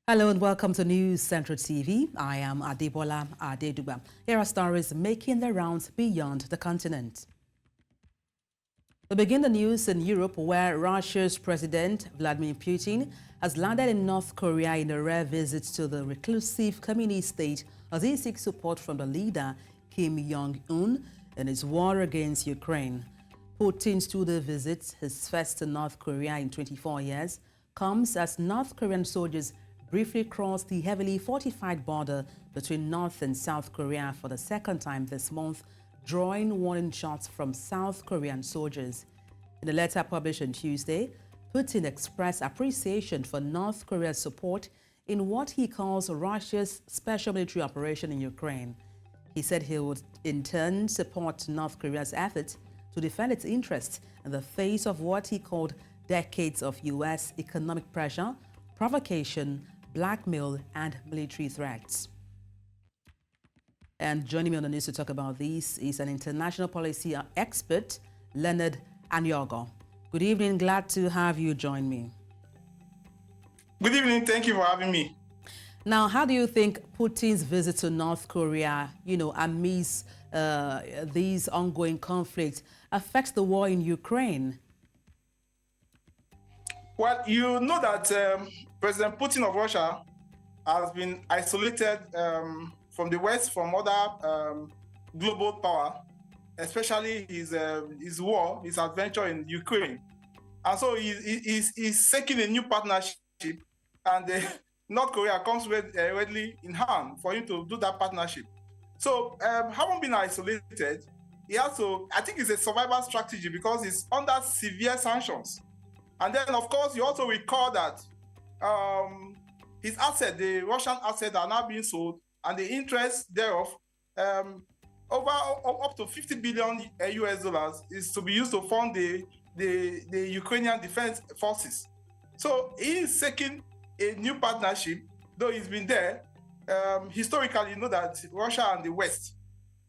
Hello and welcome to News Central TV. I am Adebola Adeduba. Here are stories making the rounds beyond the continent. We begin the news in Europe, where Russia's President Vladimir Putin has landed in North Korea in a rare visit to the reclusive communist state as he seeks support from the leader Kim Jong Un in his war against Ukraine. Putin's two-day visit, his first to North Korea in 24 years, comes as North Korean soldiers briefly crossed the heavily fortified border between North and South Korea for the second time this month, drawing warning shots from South Korean soldiers. In a letter published on Tuesday, Putin expressed appreciation for North Korea's support in what he calls Russia's special military operation in Ukraine. He said he would in turn support North Korea's efforts to defend its interests in the face of what he called decades of U.S. economic pressure, provocation, blackmail, and military threats. And joining me on the news to talk about this is an international policy expert, Leonard Anyogo. Good evening, glad to have you join me. Good evening, thank you for having me. Now, how do you think Putin's visit to North Korea, amidst these ongoing conflicts, affects the war in Ukraine? Well, you know that President Putin of Russia has been isolated from the West, from other global power, especially his war, his adventure in Ukraine. And so he's seeking a new partnership, and North Korea comes readily in hand for him to do that partnership. So having been isolated, he has to, I think it's a survival strategy because he's under severe sanctions. And then, of course, you also recall that his assets, the Russian assets, are now being sold, and the interest thereof, up to 50 billion US dollars, is to be used to fund the Ukrainian defense forces. So he is seeking a new partnership, though he's been there. Historically, you know that Russia and the West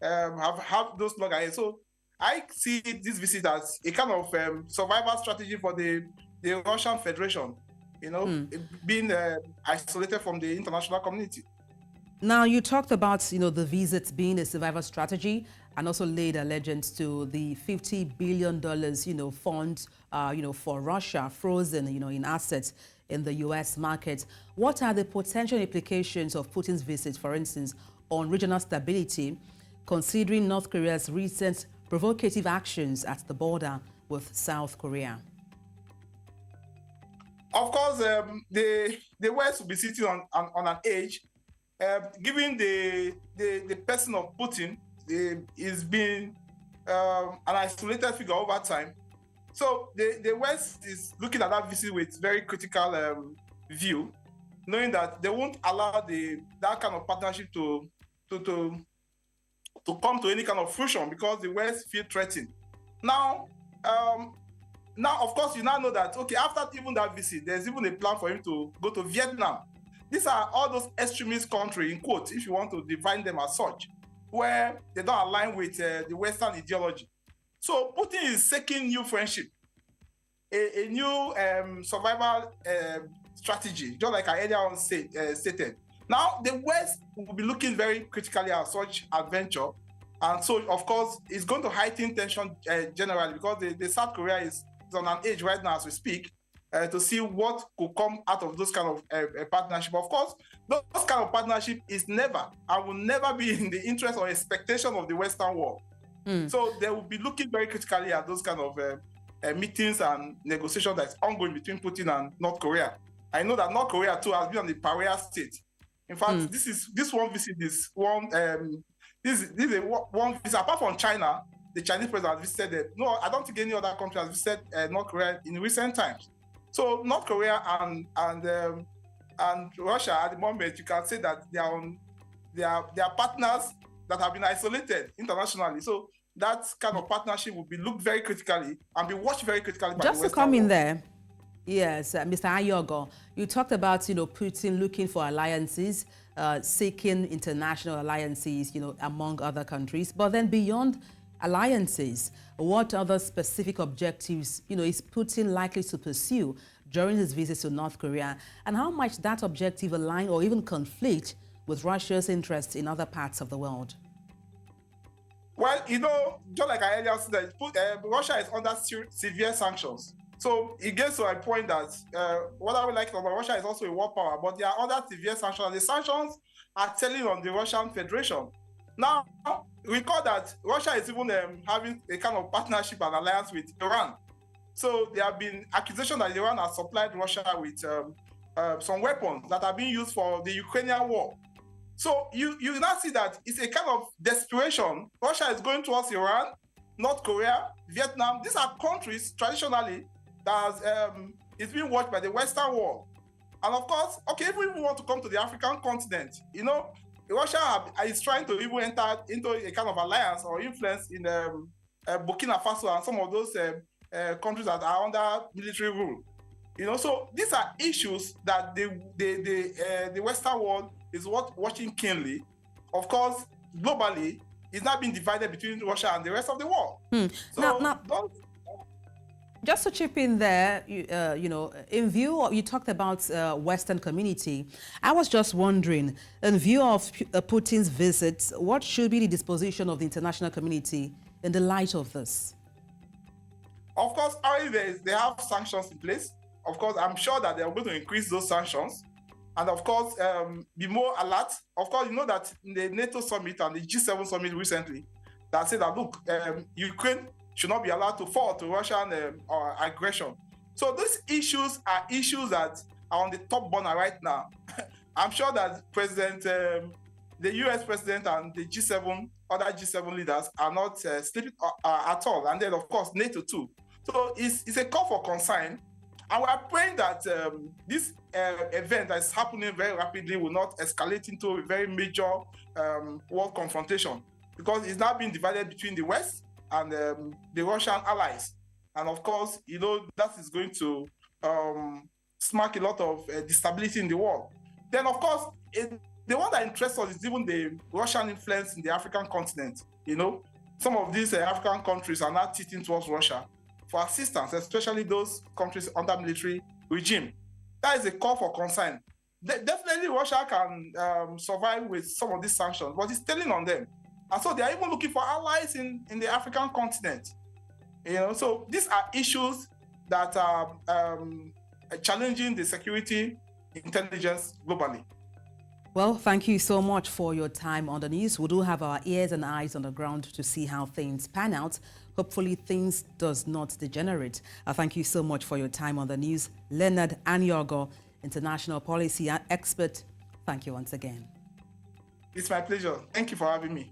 have had those loggerheads. So I see this visit as a kind of survival strategy for the Russian Federation, being isolated from the international community. Now, you talked about, the visit being a survival strategy and also laid allegiance to the $50 billion, funds, for Russia frozen, in assets in the U.S. market. What are the potential implications of Putin's visit, for instance, on regional stability, considering North Korea's recent provocative actions at the border with South Korea? Of course, the West will be sitting on an edge, given the person of Putin is being an isolated figure over time. So the West is looking at that visit with very critical view, knowing that they won't allow that kind of partnership to come to any kind of fruition because the West feel threatened. Now, of course, you now know that, okay, after even that visit, there's even a plan for him to go to Vietnam. These are all those extremist countries, in quotes, if you want to define them as such, where they don't align with the Western ideology. So Putin is seeking new friendship, a new survival strategy, just like I earlier on stated. Now, the West will be looking very critically at such adventure. And so, of course, it's going to heighten tension generally because the South Korea is on an edge right now as we speak to see what could come out of those kind of partnership. Of course, those kind of partnership is never and will never be in the interest or expectation of the Western world. So they will be looking very critically at those kind of meetings and negotiations that's ongoing between Putin and North Korea. I know that North Korea too has been on the pariah state. In fact, this one visit is one. This is one visit apart from China. The Chinese president has visited. No, I don't think any other country has visited North Korea in recent times. So North Korea and Russia at the moment, you can say that they are partners that have been isolated internationally. So that kind of partnership will be looked very critically and be watched very critically by the Western Just to come in world. there, yes, Mr. Ayogo, you talked about, Putin looking for alliances, seeking international alliances, among other countries. But then beyond alliances, what other specific objectives, is Putin likely to pursue during his visit to North Korea, and how much that objective align or even conflict with Russia's interests in other parts of the world? Well, you know, just like I earlier said, Russia is under severe sanctions. So it gets to a point that what I would like about Russia is also a world power, but they are under severe sanctions. And the sanctions are telling on the Russian Federation. Now, recall that Russia is even having a kind of partnership and alliance with Iran. So there have been accusations that Iran has supplied Russia with some weapons that are being used for the Ukrainian war. So you now see that it's a kind of desperation. Russia is going towards Iran, North Korea, Vietnam. These are countries traditionally that is being watched by the Western world. And of course, okay, if we want to come to the African continent, you know, Russia is trying to even enter into a kind of alliance or influence in Burkina Faso and some of those countries that are under military rule. You know, so these are issues that the Western world is watching keenly. Of course, globally, it's not being divided between Russia and the rest of the world. So now, just to chip in there, you know, in view of, you talked about Western community, I was just wondering, in view of Putin's visit, what should be the disposition of the international community in the light of this? Of course, already they have sanctions in place. Of course, I'm sure that they're going to increase those sanctions. And of course, be more alert. Of course, you know that in the NATO summit and the G7 summit recently, that said that, look, Ukraine should not be allowed to fall to Russian aggression. So these issues are issues that are on the top burner right now. I'm sure that the US president and the G7, other G7 leaders are not sleeping at all. And then, of course, NATO too. So it's a call for concern. And we are praying that this event that is happening very rapidly will not escalate into a very major world confrontation, because it's now being divided between the West and the Russian allies. And of course, you know, that is going to spark a lot of instability in the world. Then, of course, the one that interests us is even the Russian influence in the African continent. You know, some of these African countries are now tilting towards Russia for assistance, especially those countries under military regime. That is a call for concern. Definitely Russia can survive with some of these sanctions, but it's telling on them. And so they are even looking for allies in the African continent. You know, so these are issues that are challenging the security intelligence globally. Well, thank you so much for your time on the news. We do have our ears and eyes on the ground to see how things pan out. Hopefully things does not degenerate. Thank you so much for your time on the news. Leonard Anyogo, international policy expert. Thank you once again. It's my pleasure. Thank you for having me.